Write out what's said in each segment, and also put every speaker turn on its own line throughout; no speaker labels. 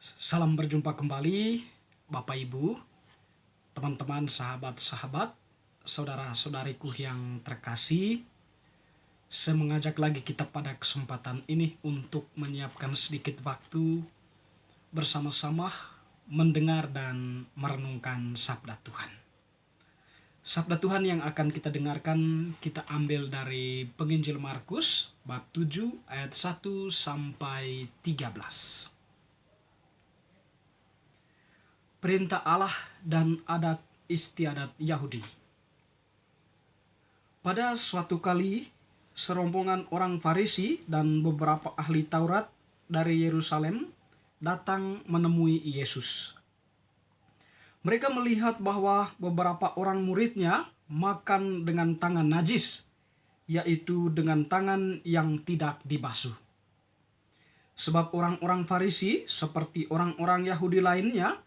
Salam berjumpa kembali, Bapak Ibu, teman-teman, sahabat-sahabat, saudara-saudariku yang terkasih. Saya mengajak lagi kita pada kesempatan ini untuk menyiapkan sedikit waktu bersama-sama mendengar dan merenungkan sabda Tuhan. Sabda Tuhan yang akan kita dengarkan kita ambil dari Penginjil Markus bab 7 ayat 1 sampai 13. Perintah Allah dan adat istiadat Yahudi. Pada suatu kali, serombongan orang Farisi dan beberapa ahli Taurat dari Yerusalem datang menemui Yesus. Mereka melihat bahwa beberapa orang muridnya makan dengan tangan najis, yaitu dengan tangan yang tidak dibasuh. Sebab orang-orang Farisi seperti orang-orang Yahudi lainnya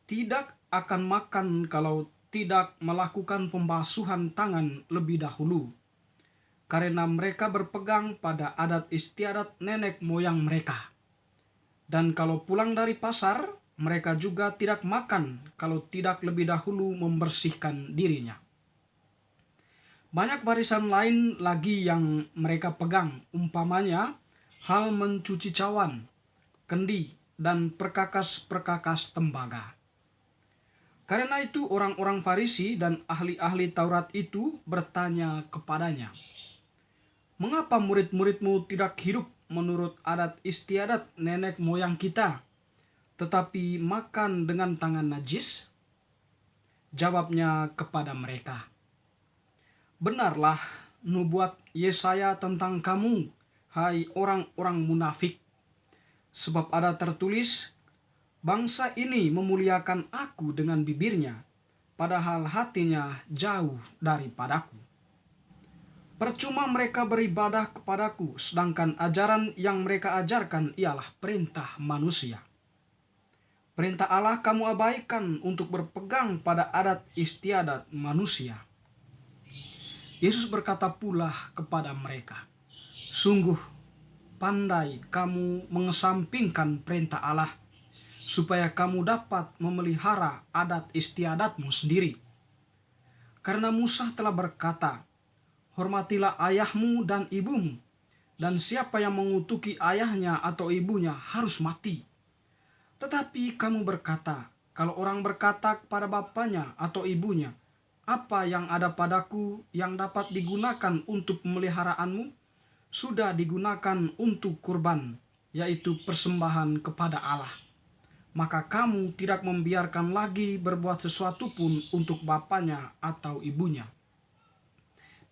tidak akan makan kalau tidak melakukan pembasuhan tangan lebih dahulu, karena mereka berpegang pada adat istiadat nenek moyang mereka. Dan kalau pulang dari pasar, mereka juga tidak makan kalau tidak lebih dahulu membersihkan dirinya. Banyak warisan lain lagi yang mereka pegang, umpamanya hal mencuci cawan, kendi, dan perkakas-perkakas tembaga. Karena itu orang-orang Farisi dan ahli-ahli Taurat itu bertanya kepadanya, "Mengapa murid-muridmu tidak hidup menurut adat istiadat nenek moyang kita, tetapi makan dengan tangan najis?" Jawabnya kepada mereka, "Benarlah nubuat Yesaya tentang kamu, hai orang-orang munafik. Sebab ada tertulis, bangsa ini memuliakan aku dengan bibirnya, padahal hatinya jauh daripadaku. Percuma mereka beribadah kepadaku, sedangkan ajaran yang mereka ajarkan ialah perintah manusia. Perintah Allah kamu abaikan untuk berpegang pada adat istiadat manusia." Yesus berkata pula kepada mereka, "Sungguh pandai kamu mengesampingkan perintah Allah, supaya kamu dapat memelihara adat istiadatmu sendiri. Karena Musa telah berkata, hormatilah ayahmu dan ibumu, dan siapa yang mengutuki ayahnya atau ibunya harus mati. Tetapi kamu berkata, kalau orang berkata kepada bapanya atau ibunya, apa yang ada padaku yang dapat digunakan untuk pemeliharaanmu, sudah digunakan untuk kurban, yaitu persembahan kepada Allah. Maka kamu tidak membiarkan lagi berbuat sesuatu pun untuk bapanya atau ibunya.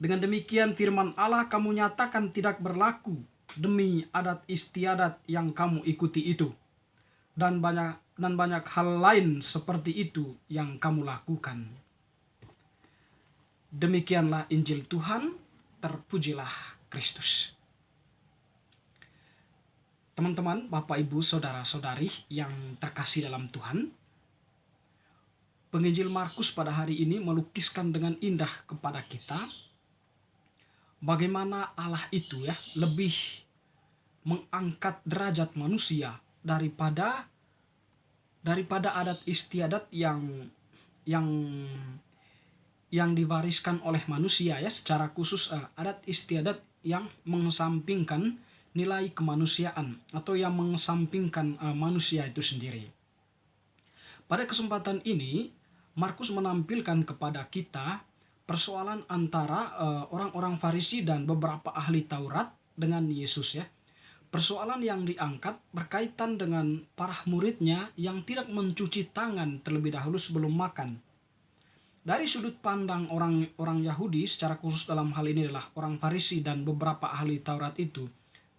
Dengan demikian firman Allah kamu nyatakan tidak berlaku demi adat istiadat yang kamu ikuti itu. Dan banyak hal lain seperti itu yang kamu lakukan." Demikianlah Injil Tuhan, terpujilah Kristus. Teman-teman, Bapak Ibu, saudara-saudari yang terkasih dalam Tuhan, Penginjil Markus pada hari ini melukiskan dengan indah kepada kita bagaimana Allah itu lebih mengangkat derajat manusia daripada adat istiadat yang diwariskan oleh manusia secara khusus adat istiadat yang mengesampingkan nilai kemanusiaan atau yang mengesampingkan manusia itu sendiri. Pada kesempatan ini, Markus menampilkan kepada kita persoalan antara orang-orang Farisi dan beberapa ahli Taurat dengan Yesus Persoalan yang diangkat berkaitan dengan para muridnya yang tidak mencuci tangan terlebih dahulu sebelum makan. Dari sudut pandang orang Yahudi, secara khusus dalam hal ini adalah orang Farisi dan beberapa ahli Taurat itu,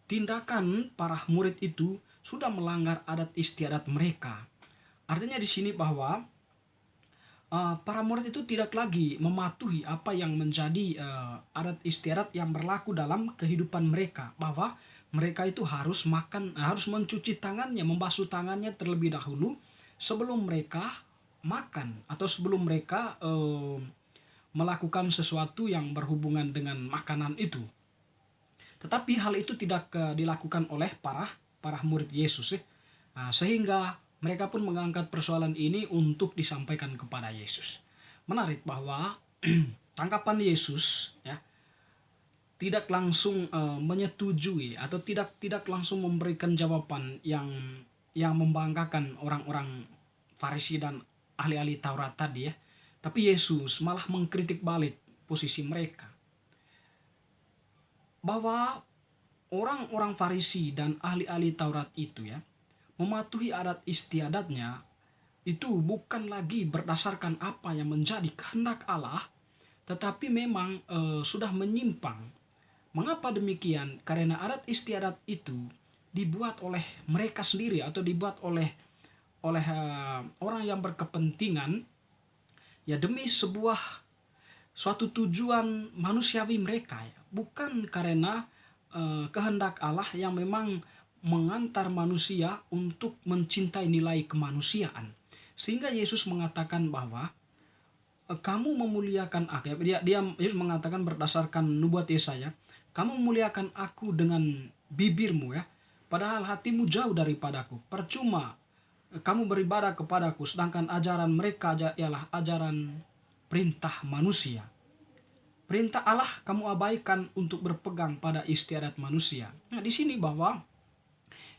tindakan para murid itu sudah melanggar adat istiadat mereka. Artinya di sini bahwa para murid itu tidak lagi mematuhi apa yang menjadi adat istiadat yang berlaku dalam kehidupan mereka, bahwa mereka itu harus mencuci tangannya, membasuh tangannya terlebih dahulu sebelum mereka makan atau sebelum mereka melakukan sesuatu yang berhubungan dengan makanan itu. Tetapi hal itu tidak dilakukan oleh para murid Yesus sehingga mereka pun mengangkat persoalan ini untuk disampaikan kepada Yesus. Menarik bahwa tanggapan Yesus ya tidak langsung menyetujui atau tidak langsung memberikan jawaban yang membanggakan orang-orang Farisi dan ahli-ahli Taurat tadi ya. Tapi Yesus malah mengkritik balik posisi mereka. Bahwa orang-orang Farisi dan ahli-ahli Taurat itu ya mematuhi adat istiadatnya itu bukan lagi berdasarkan apa yang menjadi kehendak Allah, tetapi memang sudah menyimpang. Mengapa demikian? Karena adat istiadat itu dibuat oleh mereka sendiri atau dibuat oleh orang yang berkepentingan ya demi suatu tujuan manusiawi mereka ya, bukan karena kehendak Allah yang memang mengantar manusia untuk mencintai nilai kemanusiaan. Sehingga Yesus mengatakan bahwa kamu memuliakan aku. Yesus mengatakan berdasarkan nubuat Yesaya, kamu memuliakan aku dengan bibirmu ya, padahal hatimu jauh daripadaku. Percuma kamu beribadah kepadaku, sedangkan ajaran mereka ialah ajaran perintah manusia. Perintah Allah kamu abaikan untuk berpegang pada istiadat manusia. Nah, di sini bahwa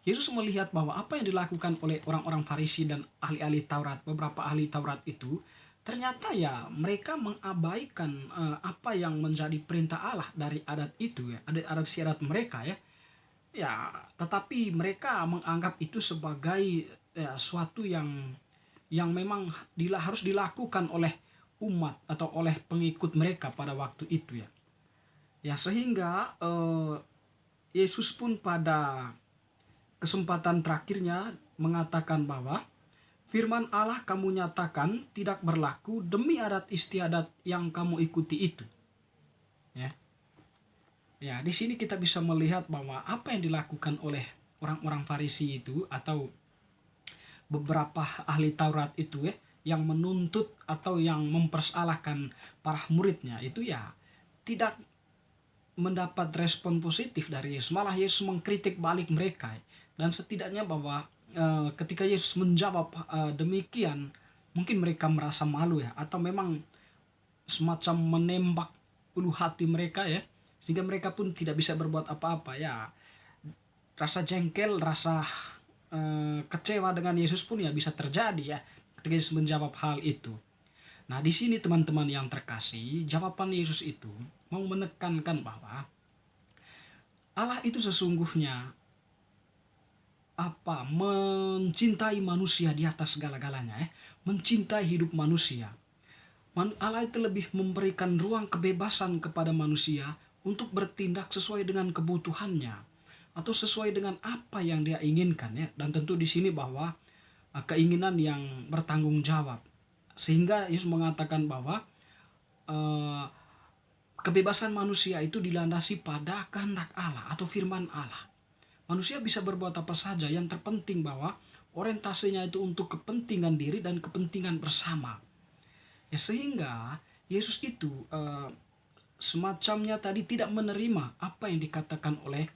Yesus melihat bahwa apa yang dilakukan oleh orang-orang Farisi dan ahli-ahli Taurat, beberapa ahli Taurat itu, ternyata ya mereka mengabaikan apa yang menjadi perintah Allah dari adat itu ya, adat istiadat mereka ya. Ya, tetapi mereka menganggap itu sebagai ya, suatu yang memang harus dilakukan oleh umat atau oleh pengikut mereka pada waktu itu ya. Ya sehingga Yesus pun pada kesempatan terakhirnya mengatakan bahwa firman Allah kamu nyatakan tidak berlaku demi adat istiadat yang kamu ikuti itu. Ya. Ya, di sini kita bisa melihat bahwa apa yang dilakukan oleh orang-orang Farisi itu atau beberapa ahli Taurat itu ya yang menuntut atau yang mempersalahkan para muridnya itu ya tidak mendapat respon positif dari Yesus. Malah Yesus mengkritik balik mereka. Dan setidaknya bahwa ketika Yesus menjawab demikian, mungkin mereka merasa malu ya, atau memang semacam menembak ulu hati mereka ya, sehingga mereka pun tidak bisa berbuat apa-apa ya. Rasa jengkel, rasa kecewa dengan Yesus pun ya bisa terjadi ya ketika Yesus menjawab hal itu. Nah, di sini teman-teman yang terkasih, jawaban Yesus itu mau menekankan bahwa Allah itu sesungguhnya mencintai manusia di atas segala-galanya ya, mencintai hidup manusia. Allah itu lebih memberikan ruang kebebasan kepada manusia untuk bertindak sesuai dengan kebutuhannya atau sesuai dengan apa yang dia inginkan ya. Dan tentu di sini bahwa keinginan yang bertanggung jawab. Sehingga Yesus mengatakan bahwa kebebasan manusia itu dilandasi pada kehendak Allah atau firman Allah. Manusia bisa berbuat apa saja, yang terpenting bahwa orientasinya itu untuk kepentingan diri dan kepentingan bersama. Ya, sehingga Yesus itu semacamnya tadi tidak menerima apa yang dikatakan oleh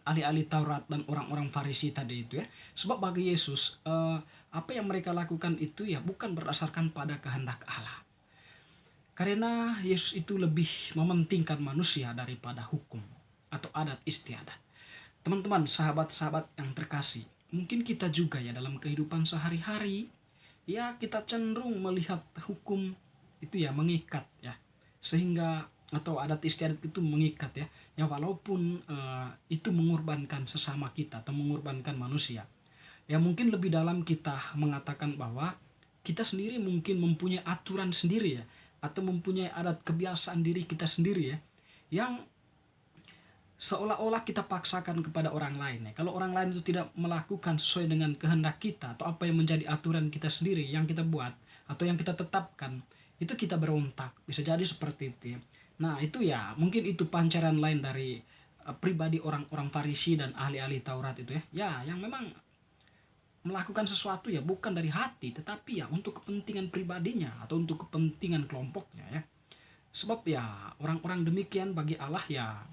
ahli-ahli Taurat dan orang-orang Farisi tadi itu ya. Sebab bagi Yesus apa yang mereka lakukan itu ya bukan berdasarkan pada kehendak Allah. Karena Yesus itu lebih mementingkan manusia daripada hukum atau adat istiadat. Teman-teman, sahabat-sahabat yang terkasih, mungkin kita juga ya dalam kehidupan sehari-hari ya kita cenderung melihat hukum itu ya mengikat ya, sehingga atau adat istiadat itu mengikat ya, yang walaupun itu mengorbankan sesama kita atau mengorbankan manusia. Ya mungkin lebih dalam kita mengatakan bahwa kita sendiri mungkin mempunyai aturan sendiri ya, atau mempunyai adat kebiasaan diri kita sendiri ya, yang seolah-olah kita paksakan kepada orang lain ya. Kalau orang lain itu tidak melakukan sesuai dengan kehendak kita atau apa yang menjadi aturan kita sendiri yang kita buat atau yang kita tetapkan, itu kita berontak. Bisa jadi seperti itu ya. Nah, itu ya mungkin itu pancaran lain dari pribadi orang-orang Farisi dan ahli-ahli Taurat itu ya. Ya, yang memang melakukan sesuatu ya bukan dari hati, tetapi ya untuk kepentingan pribadinya atau untuk kepentingan kelompoknya ya. Sebab ya orang-orang demikian bagi Allah ya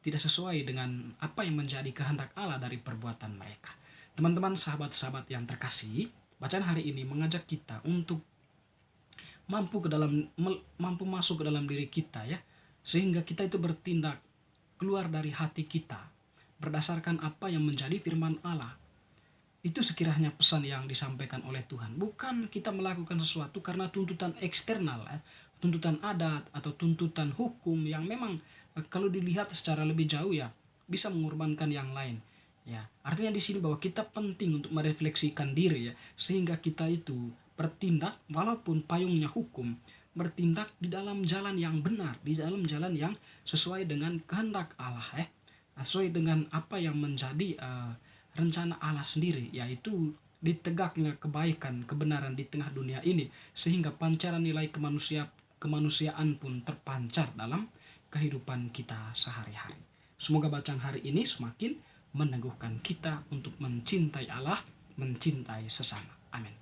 tidak sesuai dengan apa yang menjadi kehendak Allah dari perbuatan mereka. Teman-teman, sahabat-sahabat yang terkasih, bacaan hari ini mengajak kita untuk mampu masuk ke dalam diri kita ya, sehingga kita itu bertindak keluar dari hati kita berdasarkan apa yang menjadi firman Allah. Itu sekiranya pesan yang disampaikan oleh Tuhan. Bukan kita melakukan sesuatu karena tuntutan eksternal, tuntutan adat atau tuntutan hukum yang memang kalau dilihat secara lebih jauh ya bisa mengorbankan yang lain. Ya, artinya di sini bahwa kita penting untuk merefleksikan diri ya, sehingga kita itu bertindak walaupun payungnya hukum, bertindak di dalam jalan yang benar, di dalam jalan yang sesuai dengan kehendak Allah ya. Sesuai dengan apa yang menjadi rencana Allah sendiri, yaitu ditegaknya kebaikan, kebenaran di tengah dunia ini, sehingga pancaran nilai kemanusiaan pun terpancar dalam kehidupan kita sehari-hari. Semoga bacaan hari ini semakin meneguhkan kita untuk mencintai Allah, mencintai sesama. Amin.